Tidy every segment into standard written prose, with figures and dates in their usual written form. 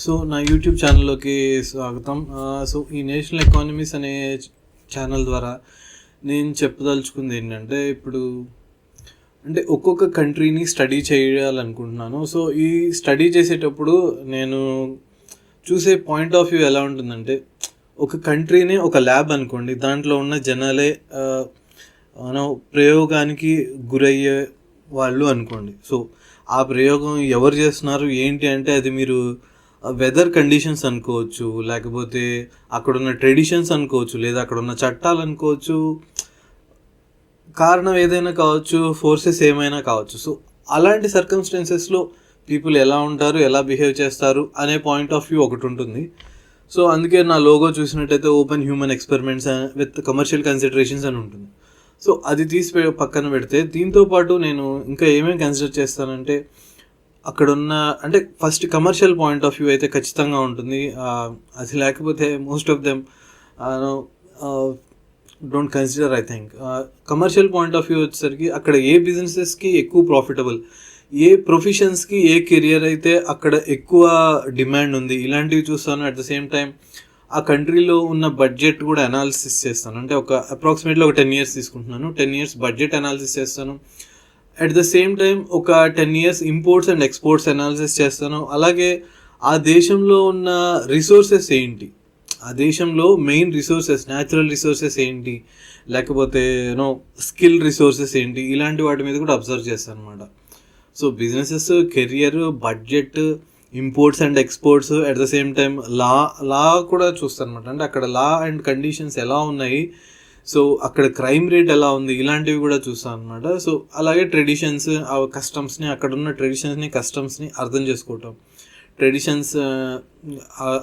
So నా YouTube ఛానల్లోకి స్వాగతం. సో ఈ నేషనల్ ఎకానమీస్ అనే ఛానల్ ద్వారా నేను చెప్పదలుచుకుంది ఏంటంటే, ఇప్పుడు అంటే ఒక్కొక్క కంట్రీని స్టడీ చేయాలనుకుంటున్నాను. సో ఈ స్టడీ చేసేటప్పుడు నేను చూసే పాయింట్ ఆఫ్ వ్యూ ఎలా ఉంటుందంటే, ఒక కంట్రీని ఒక ల్యాబ్ అనుకోండి, దాంట్లో ఉన్న జనాలే ప్రయోగానికి గురయ్యే వాళ్ళు అనుకోండి. సో ఆ ప్రయోగం ఎవరు చేస్తున్నారు ఏంటి అంటే, అది మీరు వెదర్ కండిషన్స్ అనుకోవచ్చు, లేకపోతే అక్కడున్న ట్రెడిషన్స్ అనుకోవచ్చు, లేదా అక్కడున్న చట్టాలు అనుకోవచ్చు, కారణం ఏదైనా కావచ్చు, ఫోర్సెస్ ఏమైనా కావచ్చు. సో అలాంటి సర్కమ్స్టాన్సెస్లో పీపుల్ ఎలా ఉంటారు, ఎలా బిహేవ్ చేస్తారు అనే పాయింట్ ఆఫ్ వ్యూ ఒకటి ఉంటుంది. సో అందుకే నా లోగో చూసినట్టయితే open human experiments with commercial considerations అని ఉంటుంది. సో అది తీసి పక్కన పెడితే, దీంతోపాటు నేను ఇంకా ఏమేమి కన్సిడర్ చేస్తానంటే, అక్కడున్న అంటే first commercial point of view అయితే ఖచ్చితంగా ఉంటుంది. అది లేకపోతే most of them don't consider. I think commercial point of view వచ్చేసరికి అక్కడ ఏ బిజినెసెస్కి ఎక్కువ ప్రాఫిటబుల్, ఏ ప్రొఫెషన్స్కి ఏ కెరియర్ అయితే అక్కడ ఎక్కువ డిమాండ్ ఉంది, ఇలాంటివి చూస్తాను. అట్ ద సేమ్ టైం ఆ కంట్రీలో ఉన్న బడ్జెట్ కూడా అనాలిసిస్ చేస్తాను. అంటే ఒక అప్రాక్సిమేట్లీ ఒక 10 years తీసుకుంటున్నాను, 10 years బడ్జెట్ అనాలిసిస్ చేస్తాను. అట్ ద సేమ్ టైం ఒక 10 years imports and exports analysis చేస్తాను. అలాగే ఆ దేశంలో ఉన్న రిసోర్సెస్ ఏంటి, ఆ దేశంలో మెయిన్ రిసోర్సెస్, న్యాచురల్ రిసోర్సెస్ ఏంటి, లేకపోతే స్కిల్ రిసోర్సెస్ ఏంటి, ఇలాంటి వాటి మీద కూడా అబ్జర్వ్ చేస్తాను అనమాట. So businesses, career, budget, imports and exports, at the same time లా కూడా చూస్తాను అనమాట. అంటే అక్కడ లా అండ్ కండిషన్స్ ఎలా ఉన్నాయి, సో అక్కడ క్రైమ్ రేట్ ఎలా ఉంది, ఇలాంటివి కూడా చూస్తాను అనమాట. సో అలాగే ట్రెడిషన్స్, కస్టమ్స్ని, అక్కడ ఉన్న ట్రెడిషన్స్ని, కస్టమ్స్ని అర్థం చేసుకోవటం. ట్రెడిషన్స్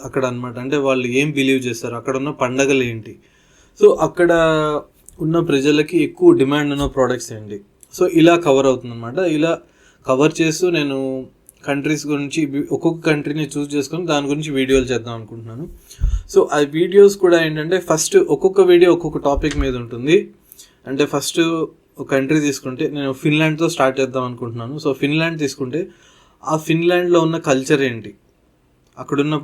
అక్కడ అనమాట, అంటే వాళ్ళు ఏం బిలీవ్ చేస్తారు, అక్కడ ఉన్న పండగలు ఏంటి, సో అక్కడ ఉన్న ప్రజలకి ఎక్కువ డిమాండ్ ఉన్న ప్రోడక్ట్స్ ఏంటి. సో ఇలా కవర్ అవుతుంది అనమాట. ఇలా కవర్ చేస్తూ నేను కంట్రీస్ గురించి, ఒక్కొక్క కంట్రీని చూస్ చేసుకొని దాని గురించి వీడియోలు చేద్దాం అనుకుంటున్నాను. సో ఆ వీడియోస్ కూడా ఏంటంటే, ఫస్ట్ ఒక్కొక్క వీడియో ఒక్కొక్క టాపిక్ మీద ఉంటుంది. అంటే ఫస్ట్ ఒక కంట్రీ తీసుకుంటే నేను ఫిన్లాండ్తో స్టార్ట్ చేద్దాం అనుకుంటున్నాను. సో ఫిన్లాండ్ తీసుకుంటే, ఆ ఫిన్లాండ్లో ఉన్న కల్చర్ ఏంటి, అక్కడున్న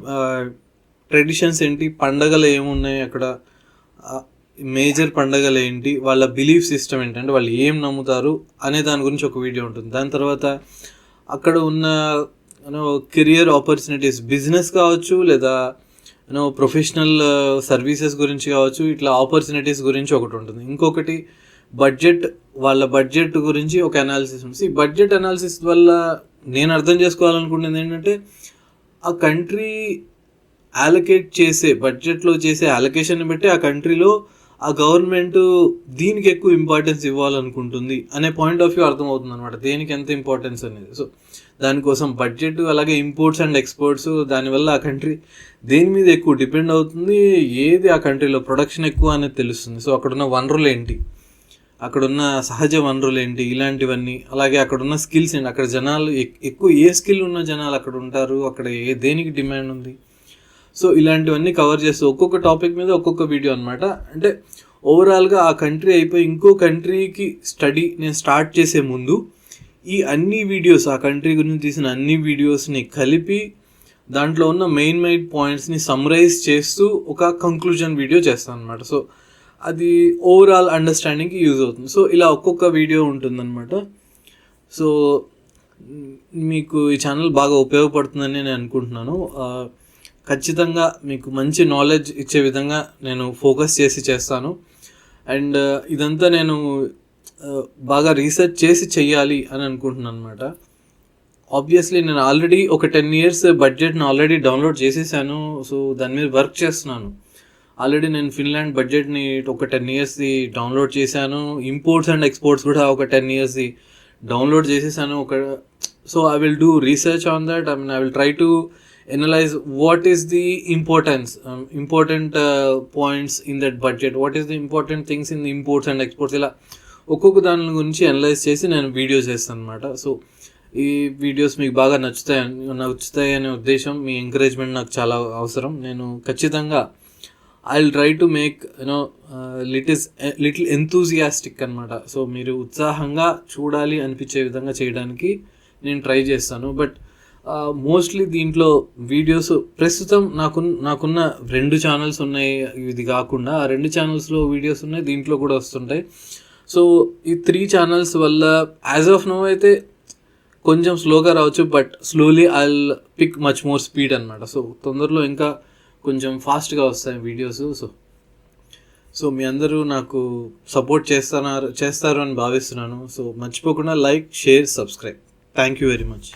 ట్రెడిషన్స్ ఏంటి, పండగలు ఏమున్నాయి, అక్కడ మేజర్ పండగలు ఏంటి, వాళ్ళ బిలీఫ్ సిస్టమ్ ఏంటంటే వాళ్ళు ఏం నమ్ముతారు అనే దాని గురించి ఒక వీడియో ఉంటుంది. దాని తర్వాత అక్కడ ఉన్న కెరియర్ ఆపర్చునిటీస్, బిజినెస్ కావచ్చు, లేదా ప్రొఫెషనల్ సర్వీసెస్ గురించి కావచ్చు, ఇట్లా ఆపర్చునిటీస్ గురించి ఒకటి ఉంటుంది. ఇంకొకటి బడ్జెట్, వాళ్ళ బడ్జెట్ గురించి ఒక అనాలిసిస్ ఉంటుంది. ఈ బడ్జెట్ అనాలిసిస్ వల్ల నేను అర్థం చేసుకోవాలనుకుంటుంది ఏంటంటే, ఆ కంట్రీ అలొకేట్ చేసే బడ్జెట్లో చేసే అలొకేషన్ బట్టి ఆ కంట్రీలో ఆ గవర్నమెంట్ దీనికి ఎక్కువ ఇంపార్టెన్స్ ఇవ్వాలనుకుంటుంది అనే పాయింట్ ఆఫ్ వ్యూ అర్థమవుతుంది అనమాట, దేనికి ఎంత ఇంపార్టెన్స్ అనేది. సో దానికోసం బడ్జెట్, అలాగే ఇంపోర్ట్స్ అండ్ ఎక్స్పోర్ట్స్, దానివల్ల ఆ కంట్రీ దేని మీద ఎక్కువ డిపెండ్ అవుతుంది, ఏది ఆ కంట్రీలో ప్రొడక్షన్ ఎక్కువ అనేది తెలుస్తుంది. సో అక్కడున్న వనరులు ఏంటి, అక్కడున్న సహజ వనరులు ఏంటి, ఇలాంటివన్నీ. అలాగే అక్కడున్న స్కిల్స్ ఏంటి, అక్కడ జనాలు ఎక్కువ ఏ స్కిల్ ఉన్న జనాలు అక్కడ ఉంటారు, అక్కడ దేనికి డిమాండ్ ఉంది. సో ఇలాంటివన్నీ కవర్ చేస్తూ ఒక్కొక్క టాపిక్ మీద ఒక్కొక్క వీడియో అనమాట. అంటే ఓవరాల్గా ఆ కంట్రీ అయిపోయి ఇంకో కంట్రీకి స్టడీ నేను స్టార్ట్ చేసే ముందు ఈ అన్ని వీడియోస్, ఆ కంట్రీ గురించి తీసిన అన్ని వీడియోస్ని కలిపి దాంట్లో ఉన్న మెయిన్ పాయింట్స్ని సమ్మరైజ్ చేస్తూ ఒక కంక్లూజన్ వీడియో చేస్తాను అనమాట. సో అది ఓవరాల్ అండర్స్టాండింగ్కి యూజ్ అవుతుంది. సో ఇలా ఒక్కొక్క వీడియో ఉంటుందన్నమాట. సో మీకు ఈ ఛానల్ బాగా ఉపయోగపడుతుందని నేను అనుకుంటున్నాను. ఖచ్చితంగా మీకు మంచి నాలెడ్జ్ ఇచ్చే విధంగా నేను ఫోకస్ చేసి చేస్తాను. అండ్ ఇదంతా నేను బాగా రీసెర్చ్ చేసి చెయ్యాలి అని అనుకుంటున్నాను అనమాట. ఆబ్వియస్లీ నేను ఆల్రెడీ ఒక 10 years బడ్జెట్ని ఆల్రెడీ డౌన్లోడ్ చేసేసాను. సో దాని మీద వర్క్ చేస్తున్నాను. ఆల్రెడీ నేను ఫిన్లాండ్ బడ్జెట్ని ఒక 10 yearsది డౌన్లోడ్ చేశాను. ఇంపోర్ట్స్ అండ్ ఎక్స్పోర్ట్స్ కూడా ఒక 10 yearsది డౌన్లోడ్ చేసేసాను. So I will do research on that. I will try to analyze what is the important points in that budget, what is the important things in the imports and exports. ఇలా ఒక్కొక్క దాని గురించి analyse చేసి నేను videos చేస్తాను అనమాట. So ఈ videos మీకు బాగా నచ్చుతాయి అనే ఉద్దేశం, మీ ఎంకరేజ్మెంట్ నాకు చాలా అవసరం. నేను ఖచ్చితంగా I will try to make little enthusiastic అనమాట. సో మీరు ఉత్సాహంగా చూడాలి అనిపించే విధంగా చేయడానికి నేను ట్రై చేస్తాను. బట్ మోస్ట్లీ దీంట్లో వీడియోస్ ప్రస్తుతం నాకున్న 2 ఛానల్స్ ఉన్నాయి. ఇది కాకుండా ఆ 2 ఛానల్స్లో వీడియోస్ ఉన్నాయి, దీంట్లో కూడా వస్తుంటాయి. సో ఈ 3 ఛానల్స్ వల్ల యాజ్ ఆఫ్ నో అయితే కొంచెం స్లోగా రావచ్చు, but slowly I will pick much more speed అనమాట. సో తొందరలో ఇంకా కొంచెం ఫాస్ట్గా వస్తాయి వీడియోస్. సో మీ అందరూ నాకు సపోర్ట్ చేస్తారు అని భావిస్తున్నాను. సో మర్చిపోకుండా like, share, subscribe. Thank you very much.